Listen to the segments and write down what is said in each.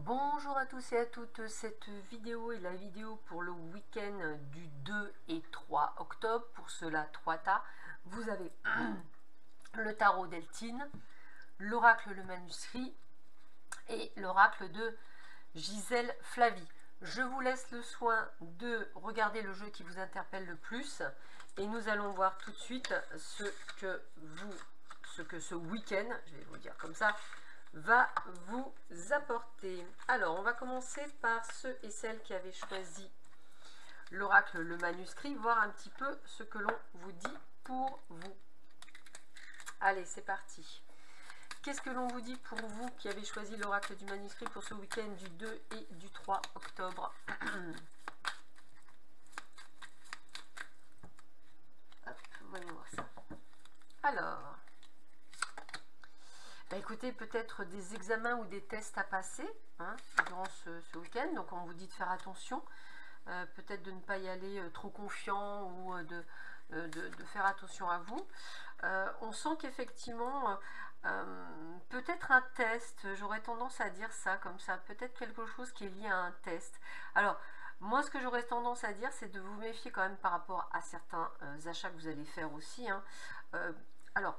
Bonjour à tous et à toutes, cette vidéo est la vidéo pour le week-end du 2 et 3 octobre. Pour cela, 3 tas. Vous avez le tarot d'Eltine, l'oracle le manuscrit et l'oracle de Gisèle Flavie. Je vous laisse le soin de regarder le jeu qui vous interpelle le plus et nous allons voir tout de suite ce que ce week-end, je vais vous dire comme ça, va vous apporter. Alors, on va commencer par ceux et celles qui avaient choisi l'oracle, le manuscrit, voir un petit peu ce que l'on vous dit pour vous. Allez, c'est parti. Qu'est-ce que l'on vous dit pour vous qui avez choisi l'oracle du manuscrit pour ce week-end du 2 et du 3 octobre? Hop, voyons voir ça. Alors, bah écoutez, peut-être des examens ou des tests à passer durant ce week-end. Donc on vous dit de faire attention, peut-être de ne pas y aller trop confiant ou de faire attention à vous. On sent qu'effectivement, peut-être un test, j'aurais tendance à dire ça comme ça, peut-être quelque chose qui est lié à un test. Alors, moi, ce que j'aurais tendance à dire, c'est de vous méfier quand même par rapport à certains achats que vous allez faire aussi. Alors,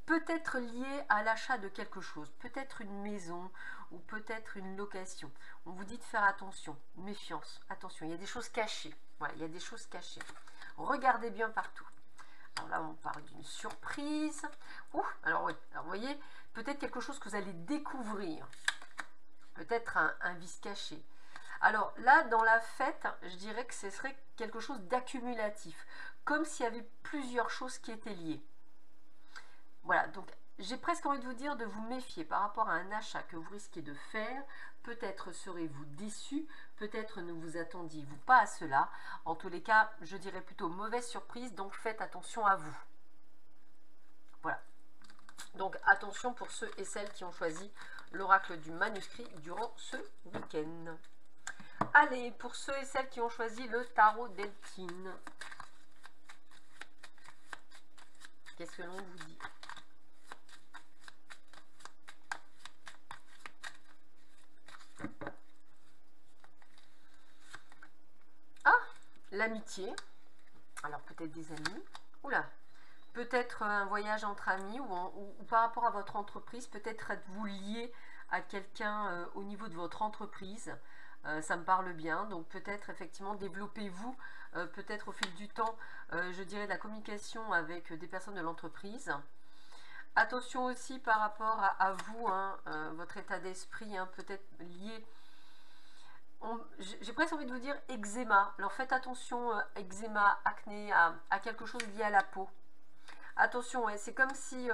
peut-être lié à l'achat de quelque chose, peut-être une maison ou peut-être une location. On vous dit de faire attention, méfiance, attention, il y a des choses cachées. Voilà, il y a des choses cachées. Regardez bien partout. Alors là, on parle d'une surprise. Alors oui, alors vous voyez, peut-être quelque chose que vous allez découvrir. Peut-être un vice caché. Alors là, dans la fête, je dirais que ce serait quelque chose d'accumulatif. Comme s'il y avait plusieurs choses qui étaient liées. Voilà, donc j'ai presque envie de vous dire de vous méfier par rapport à un achat que vous risquez de faire. Peut-être serez-vous déçu, peut-être ne vous attendiez-vous pas à cela. En tous les cas, je dirais plutôt mauvaise surprise, donc faites attention à vous. Voilà. Donc attention pour ceux et celles qui ont choisi l'oracle du manuscrit durant ce week-end. Allez, pour ceux et celles qui ont choisi le tarot d'Eltine, qu'est-ce que l'on vous dit ? L'amitié, alors peut-être des amis, oula, peut-être un voyage entre amis ou par rapport à votre entreprise, peut-être êtes-vous lié à quelqu'un au niveau de votre entreprise, ça me parle bien, donc peut-être effectivement développez-vous, peut-être au fil du temps, je dirais de la communication avec des personnes de l'entreprise. Attention aussi par rapport à vous, votre état d'esprit, peut-être lié. J'ai presque envie de vous dire eczéma. Alors faites attention, eczéma, acné, à quelque chose lié à la peau. Attention, c'est comme si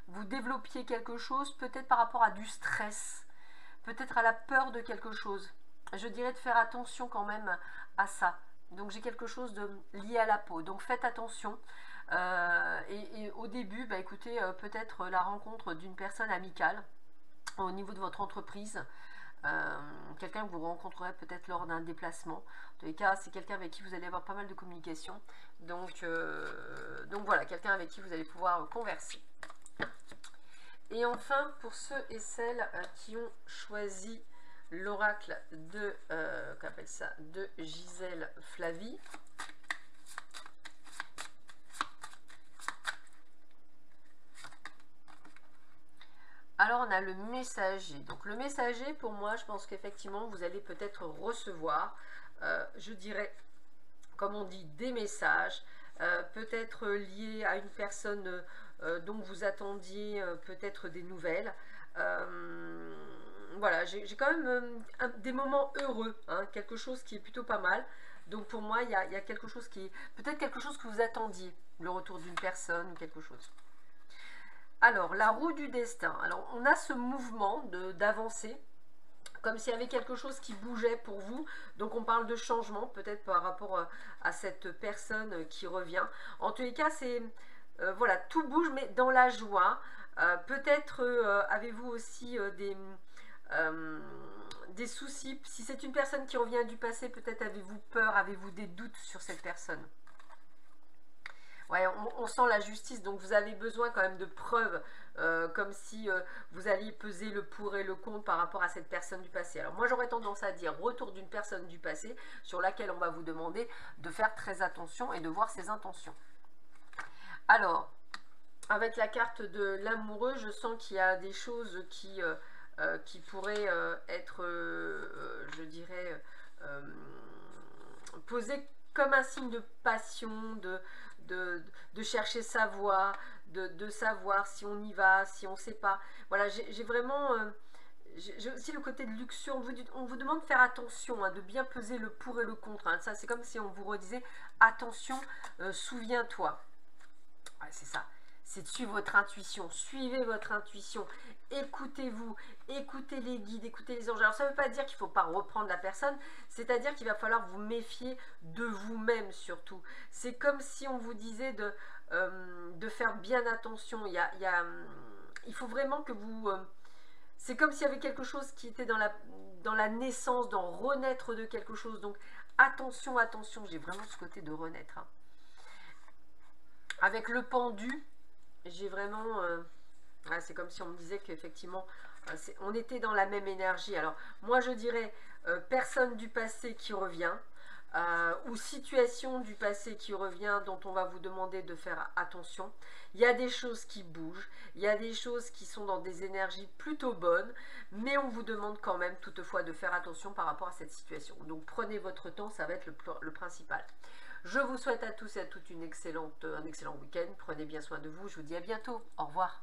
vous développiez quelque chose, peut-être par rapport à du stress, peut-être à la peur de quelque chose. Je dirais de faire attention quand même à ça. Donc j'ai quelque chose lié à la peau. Donc faites attention. Et au début, écoutez, peut-être la rencontre d'une personne amicale au niveau de votre entreprise. Quelqu'un que vous rencontrerez peut-être lors d'un déplacement. En tous les cas, c'est quelqu'un avec qui vous allez avoir pas mal de communication. Donc voilà, quelqu'un avec qui vous allez pouvoir converser. Et enfin, pour ceux et celles qui ont choisi l'oracle de, de Gisèle Flavie, alors on a le messager. Donc le messager, pour moi, je pense qu'effectivement, vous allez peut-être recevoir, je dirais, comme on dit, des messages, peut-être liés à une personne dont vous attendiez peut-être des nouvelles. Voilà, j'ai quand même des moments heureux, quelque chose qui est plutôt pas mal. Donc pour moi, il y a quelque chose qui est peut-être quelque chose que vous attendiez, le retour d'une personne ou quelque chose. Alors, la roue du destin. Alors, on a ce mouvement d'avancer, comme s'il y avait quelque chose qui bougeait pour vous. Donc, on parle de changement, peut-être par rapport à cette personne qui revient. En tous les cas, c'est, voilà, tout bouge, mais dans la joie. Peut-être avez-vous aussi des soucis. Si c'est une personne qui revient du passé, peut-être avez-vous peur, avez-vous des doutes sur cette personne. Ouais, on sent la justice, donc vous avez besoin quand même de preuves, comme si vous alliez peser le pour et le contre par rapport à cette personne du passé. Alors moi j'aurais tendance à dire retour d'une personne du passé sur laquelle on va vous demander de faire très attention et de voir ses intentions. Alors, avec la carte de l'amoureux, je sens qu'il y a des choses qui pourraient être, je dirais, posées comme un signe de passion, de chercher sa voie, de savoir si on y va, si on ne sait pas. Voilà, j'ai vraiment... j'ai aussi le côté de luxure, on vous demande de faire attention, hein, de bien peser le pour et le contre. Hein. Ça, c'est comme si on vous redisait, attention, souviens-toi. Ouais, c'est ça. C'est de suivre votre intuition. Suivez votre intuition. Écoutez-vous. Écoutez les guides. Écoutez les anges. Alors, ça ne veut pas dire qu'il ne faut pas reprendre la personne. C'est-à-dire qu'il va falloir vous méfier de vous-même surtout. C'est comme si on vous disait de faire bien attention. Il faut vraiment que vous... c'est comme s'il y avait quelque chose qui était dans la naissance, dans renaître de quelque chose. Donc, attention, attention. J'ai vraiment ce côté de renaître. Hein. Avec le pendu, j'ai vraiment... c'est comme si on me disait qu'effectivement, on était dans la même énergie. Alors, moi, je dirais personne du passé qui revient, ou situation du passé qui revient dont on va vous demander de faire attention. Il y a des choses qui bougent, il y a des choses qui sont dans des énergies plutôt bonnes, mais on vous demande quand même toutefois de faire attention par rapport à cette situation. Donc, prenez votre temps, ça va être le principal. Je vous souhaite à tous et à toutes un excellent week-end. Prenez bien soin de vous. Je vous dis à bientôt. Au revoir.